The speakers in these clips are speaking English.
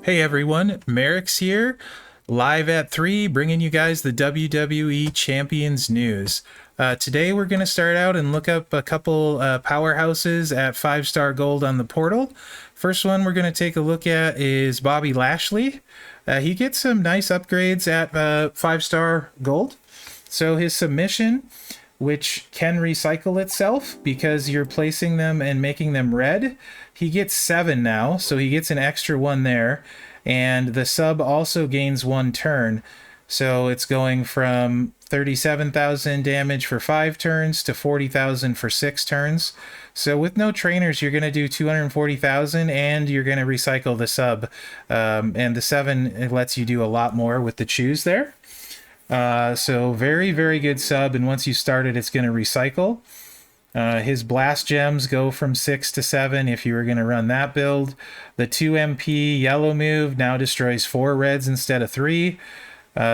Hey everyone, Mherex here, live at 3, bringing you guys the WWE Champions news. Today we're going to start out and look up a couple powerhouses at 5-star gold on the portal. First one we're going to take a look at is Bobby Lashley. He gets some nice upgrades at 5-star gold. So his submission, which can recycle itself because you're placing them and making them red, he gets 7 now, so he gets an extra 1 there. And the sub also gains 1 turn. So it's going from 37,000 damage for 5 turns to 40,000 for 6 turns. So with no trainers, you're going to do 240,000 and you're going to recycle the sub. And the 7, it lets you do a lot more with the choose there. So very, very good sub. And once you start it, it's going to recycle. His blast gems go from 6 to 7 if you were going to run that build. The 2 MP yellow move now destroys 4 reds instead of 3.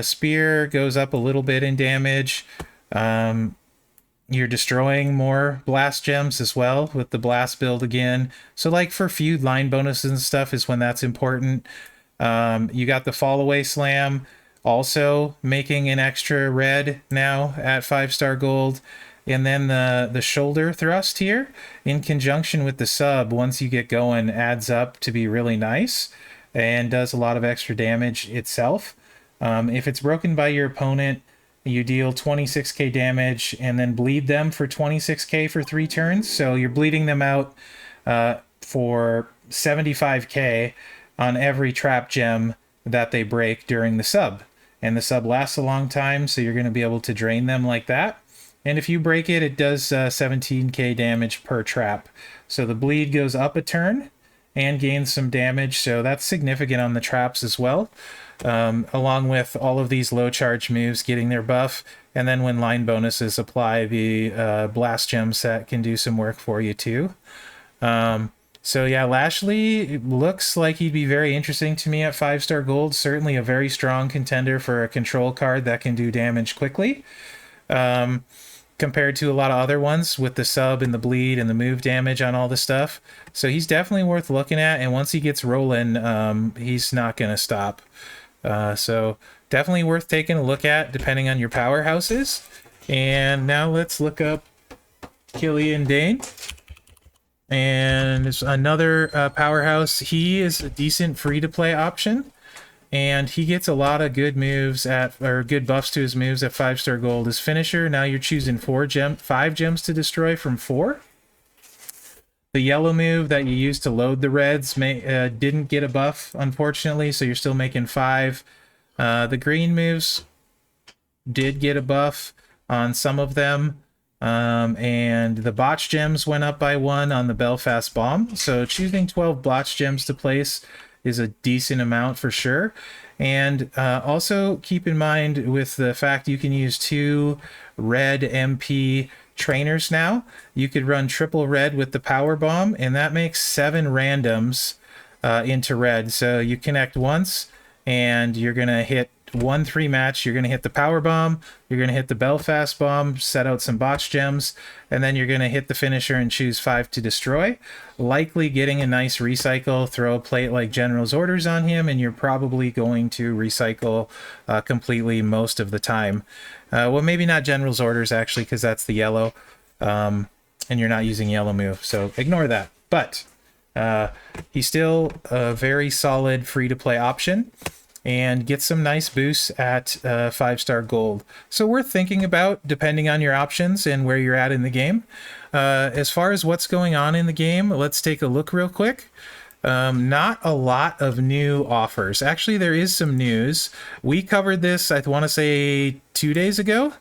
Spear goes up a little bit in damage. You're destroying more blast gems as well with the blast build again. So like for feud line bonuses and stuff is when that's important. You got the fall away slam also making an extra red now at 5-star gold. And then the shoulder thrust here, in conjunction with the sub, once you get going, adds up to be really nice and does a lot of extra damage itself. If it's broken by your opponent, you deal 26k damage and then bleed them for 26k for 3 turns. So you're bleeding them out for 75k on every trap gem that they break during the sub. And the sub lasts a long time, so you're going to be able to drain them like that. And if you break it, it does 17k damage per trap. So the bleed goes up a turn and gains some damage. So that's significant on the traps as well. Along with all of these low charge moves getting their buff. And then when line bonuses apply, the blast gem set can do some work for you too. So yeah, Lashley looks like he'd be very interesting to me at 5-star gold. Certainly a very strong contender for a control card that can do damage quickly. Compared to a lot of other ones with the sub and the bleed and the move damage on all the stuff. So he's definitely worth looking at, and once he gets rolling, he's not going to stop. So definitely worth taking a look at depending on your powerhouses. And now let's look up Killian Dain. And it's another powerhouse. He is a decent free-to-play option. And he gets a lot of good moves or good buffs to his moves at 5-star gold. His finisher, now you're choosing 5 gems to destroy from 4. The yellow move that you used to load the reds didn't get a buff, unfortunately, so you're still making 5. The green moves did get a buff on some of them. And the botch gems went up by 1 on the Belfast bomb. So choosing 12 botch gems to place is a decent amount for sure. And also keep in mind with the fact you can use 2 red MP trainers now. You could run triple red with the power bomb, and that makes 7 randoms into red. So you connect once and you're gonna hit 1-3 match. You're gonna hit the power bomb, you're gonna hit the Belfast bomb, set out some botch gems, and then you're gonna hit the finisher and choose 5 to destroy, likely getting a nice recycle. Throw a plate like General's Orders on him and you're probably going to recycle completely most of the time. Well, maybe not General's Orders actually, because that's the yellow, and you're not using yellow move, so ignore that. But he's still a very solid free-to-play option and get some nice boosts at 5-star gold. So worth thinking about depending on your options and where you're at in the game. As far as what's going on in the game, let's take a look real quick. Not a lot of new offers. Actually, there is some news. We covered this, I want to say 2 days ago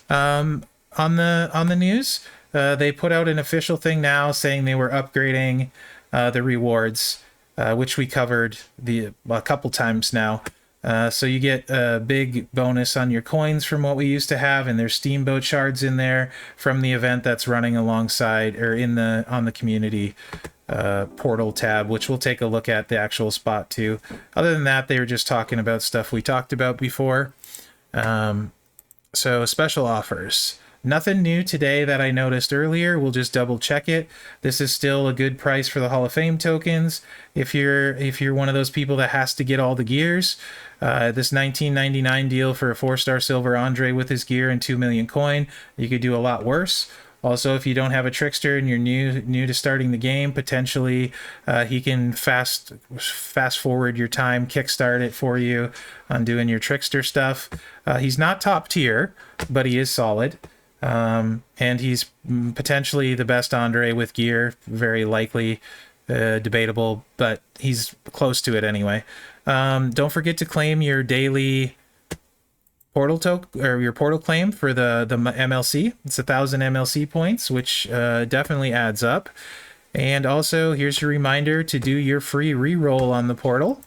on the news. They put out an official thing now saying they were upgrading the rewards, which we covered a couple times now. So you get a big bonus on your coins from what we used to have, and there's steamboat shards in there from the event that's running alongside or on the community portal tab, which we'll take a look at the actual spot too. Other than that, they were just talking about stuff we talked about before. So special offers. Nothing new today that I noticed earlier. We'll just double check it. This is still a good price for the Hall of Fame tokens. If you're one of those people that has to get all the gears, this $19.99 deal for a 4-star silver Andre with his gear and 2 million coin, you could do a lot worse. Also, if you don't have a trickster and you're new to starting the game, potentially he can fast forward your time, kickstart it for you on doing your trickster stuff. He's not top tier, but he is solid. And he's potentially the best Andre with gear, very likely, debatable, but he's close to it anyway. Don't forget to claim your daily portal token or your portal claim for the MLC. It's 1,000 MLC points, which definitely adds up. And also, here's your reminder to do your free reroll on the portal,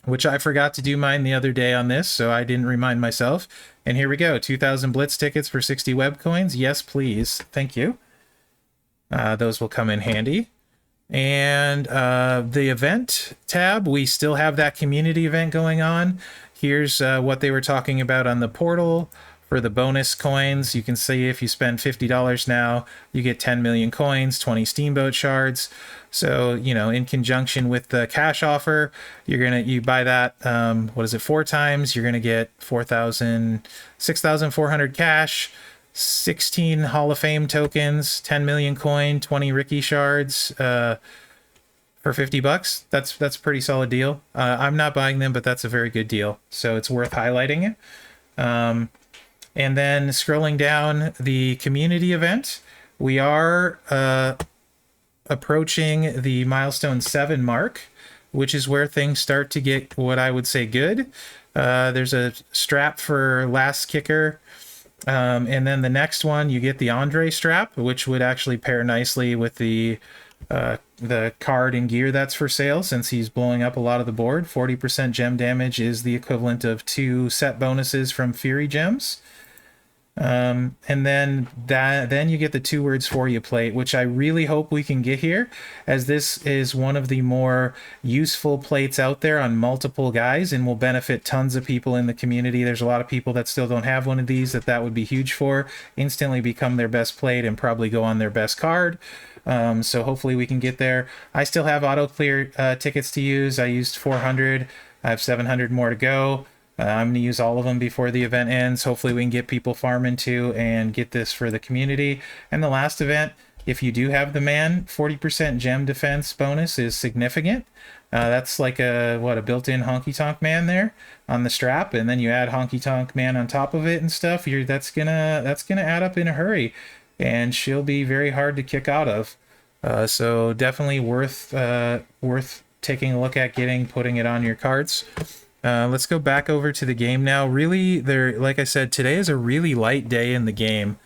which I forgot to do mine the other day on this, so I didn't remind myself. And here we go, 2,000 Blitz tickets for 60 web coins. Yes, please. Thank you. Those will come in handy. And the event tab, we still have that community event going on. Here's what they were talking about on the portal for the bonus coins. You can see if you spend $50 now, you get 10 million coins, 20 steamboat shards. So, you know, in conjunction with the cash offer, you buy that, 4 times, you're gonna get 6,400 cash, 16 Hall of Fame tokens, 10 million coin, 20 Ricky shards, for $50. That's a pretty solid deal. I'm not buying them, but that's a very good deal, so it's worth highlighting. And then scrolling down the community event, we are approaching the milestone 7 mark, which is where things start to get what I would say good. There's a strap for last kicker. And then the next one, you get the Andre strap, which would actually pair nicely with the card and gear that's for sale, since he's blowing up a lot of the board. 40% gem damage is the equivalent of 2 set bonuses from Fury gems. And then you get the 2 words for you plate, which I really hope we can get here, as this is one of the more useful plates out there on multiple guys and will benefit tons of people in the community. There's a lot of people that still don't have one of these that would be huge for. Instantly become their best plate and probably go on their best card. So hopefully we can get there. I still have auto clear tickets to use. I used 400. I have 700 more to go. I'm going to use all of them before the event ends. Hopefully we can get people farming too and get this for the community. And the last event, if you do have the man, 40% gem defense bonus is significant. That's like a built-in honky tonk man there on the strap, and then you add honky tonk man on top of it and stuff. That's gonna add up in a hurry, and she'll be very hard to kick out of. So definitely worth taking a look at putting it on your cards. Let's go back over to the game now. Really, like I said, today is a really light day in the game.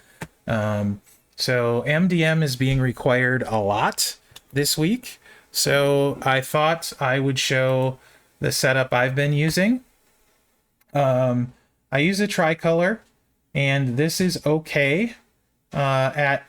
So MDM is being required a lot this week. So I thought I would show the setup I've been using. I use a tricolor, and this is okay at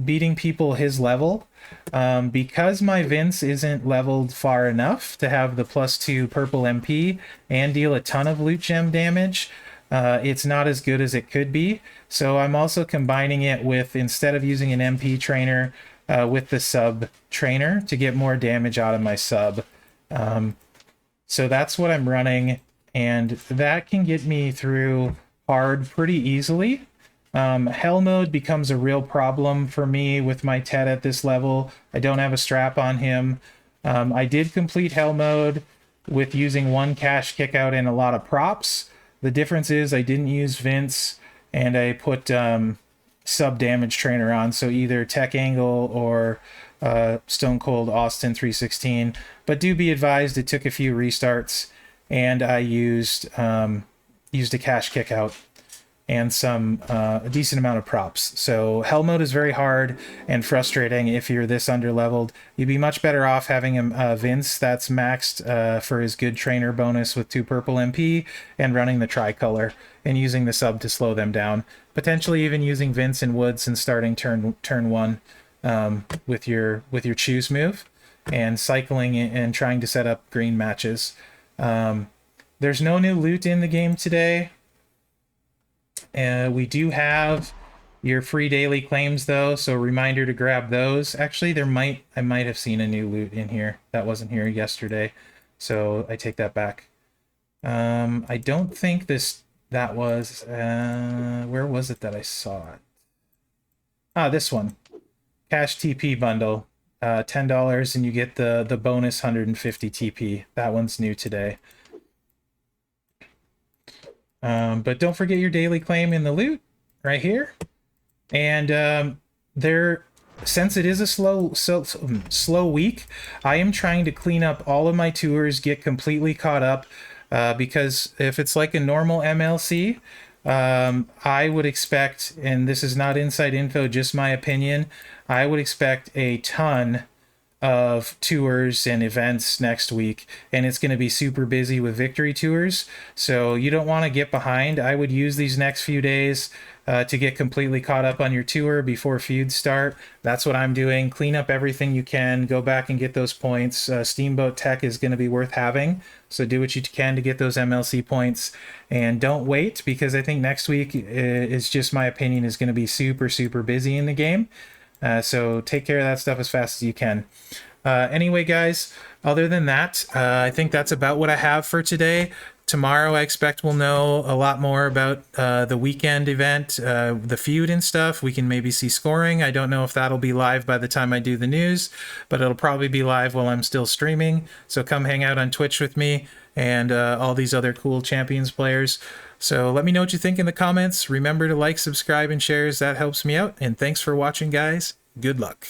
beating people his level. Because my Vince isn't leveled far enough to have the +2 purple MP and deal a ton of loot gem damage, it's not as good as it could be. So I'm also combining it with, instead of using an MP trainer, with the sub trainer to get more damage out of my sub. So that's what I'm running, and that can get me through hard pretty easily. Hell mode becomes a real problem for me with my Ted at this level. I don't have a strap on him. I did complete hell mode with using 1 cash kickout and a lot of props. The difference is I didn't use Vince, and I put sub damage trainer on, so either Tech Angle or Stone Cold Austin 316. But do be advised, it took a few restarts, and I used a cash kickout and a decent amount of props. So hell mode is very hard and frustrating if you're this underleveled. You'd be much better off having a Vince that's maxed for his good trainer bonus with 2 purple MP, and running the tricolor and using the sub to slow them down. Potentially even using Vince and Woods and starting turn 1 with your choose move, and cycling and trying to set up green matches. There's no new loot in the game today. We do have your free daily claims though, so reminder to grab those. Actually, I might have seen a new loot in here that wasn't here yesterday, so I take that back. I don't think that was where was it that I saw it? Ah, this one. Cash TP bundle. $10 and you get the bonus 150 TP. That one's new today. But don't forget your daily claim in the loot right here. And since it is a slow week, I am trying to clean up all of my tours, get completely caught up, because if it's like a normal MLC, I would expect, and this is not inside info, just my opinion, I would expect a ton of tours and events next week, and it's going to be super busy with victory tours, so you don't want to get behind. I would use these next few days to get completely caught up on your tour before feuds start. That's what I'm doing. Clean up everything you can, go back and get those points. Steamboat Tech is going to be worth having, so do what you can to get those MLC points, and don't wait, because I think next week is, just my opinion, is going to be super busy in the game. So take care of that stuff as fast as you can. Anyway, guys, other than that, I think that's about what I have for today. Tomorrow, I expect we'll know a lot more about the weekend event, the feud and stuff. We can maybe see scoring. I don't know if that'll be live by the time I do the news, but it'll probably be live while I'm still streaming. So come hang out on Twitch with me and all these other cool Champions players. So let me know what you think in the comments. Remember to like, subscribe, and shares. That helps me out. And thanks for watching, guys. Good luck.